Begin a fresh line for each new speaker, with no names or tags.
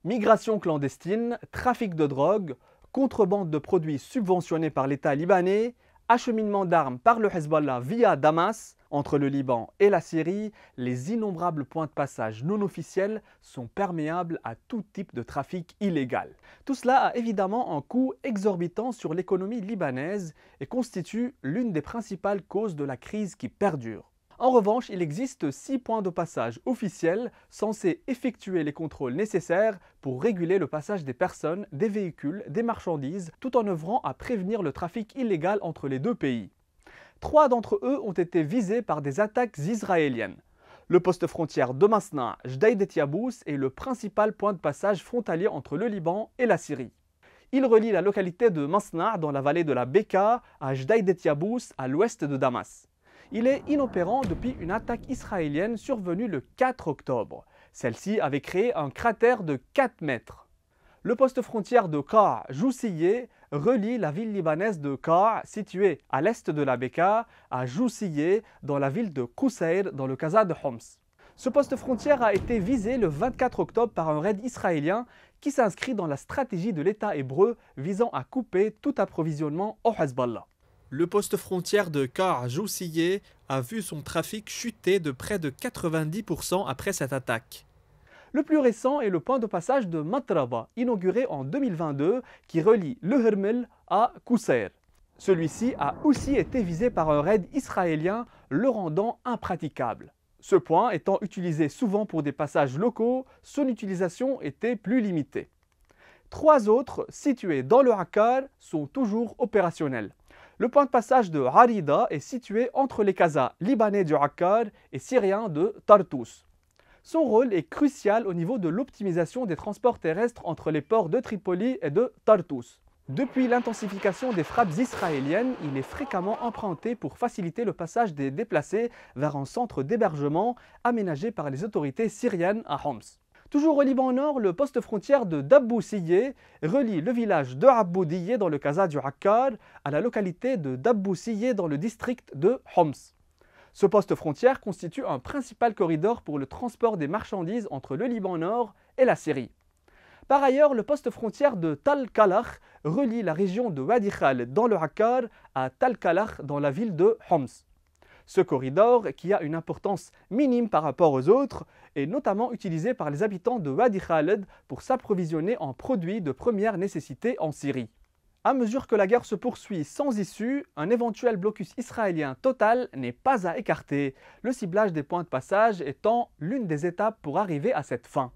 Migration clandestine, trafic de drogue, contrebande de produits subventionnés par l'État libanais, acheminement d'armes par le Hezbollah via Damas, entre le Liban et la Syrie, les innombrables points de passage non officiels sont perméables à tout type de trafic illégal. Tout cela a évidemment un coût exorbitant sur l'économie libanaise et constitue l'une des principales causes de la crise qui perdure. En revanche, il existe 6 points de passage officiels censés effectuer les contrôles nécessaires pour réguler le passage des personnes, des véhicules, des marchandises, tout en œuvrant à prévenir le trafic illégal entre les deux pays. 3 d'entre eux ont été visés par des attaques israéliennes. Le poste frontière de Masna, Jdeïd et Yabous, est le principal point de passage frontalier entre le Liban et la Syrie. Il relie la localité de Masna dans la vallée de la Beka à Jdeïd et Yabous à l'ouest de Damas. Il est inopérant depuis une attaque israélienne survenue le 4 octobre. Celle-ci avait créé un cratère de 4 mètres. Le poste frontière de Qaa-Joussiyeh relie la ville libanaise de Qaa, située à l'est de la Beka, à Joussiyeh, dans la ville de Qusayr, dans le Qaza de Homs. Ce poste frontière a été visé le 24 octobre par un raid israélien qui s'inscrit dans la stratégie de l'État hébreu visant à couper tout approvisionnement au Hezbollah. Le poste frontière de Qaa-Joussiyeh a vu son trafic chuter de près de 90% après cette attaque. Le plus récent est le point de passage de Matraba, inauguré en 2022, qui relie le Hermel à Qusayr. Celui-ci a aussi été visé par un raid israélien, le rendant impraticable. Ce point étant utilisé souvent pour des passages locaux, son utilisation était plus limitée. 3 autres, situés dans le Akkar, sont toujours opérationnels. Le point de passage de Harida est situé entre les Qazas libanais du Akkar et syriens de Tartous. Son rôle est crucial au niveau de l'optimisation des transports terrestres entre les ports de Tripoli et de Tartous. Depuis l'intensification des frappes israéliennes, il est fréquemment emprunté pour faciliter le passage des déplacés vers un centre d'hébergement aménagé par les autorités syriennes à Homs. Toujours au Liban Nord, le poste frontière de Dabboussiyeh relie le village de Abboudiyeh dans le Qaza du Akkar à la localité de Dabboussiyeh dans le district de Homs. Ce poste frontière constitue un principal corridor pour le transport des marchandises entre le Liban Nord et la Syrie. Par ailleurs, le poste frontière de Tal Kalach relie la région de Wadi Khaled dans le Akkar à Tal Kalach dans la ville de Homs. Ce corridor, qui a une importance minime par rapport aux autres, est notamment utilisé par les habitants de Wadi Khaled pour s'approvisionner en produits de première nécessité en Syrie. À mesure que la guerre se poursuit sans issue, un éventuel blocus israélien total n'est pas à écarter, le ciblage des points de passage étant l'une des étapes pour arriver à cette fin.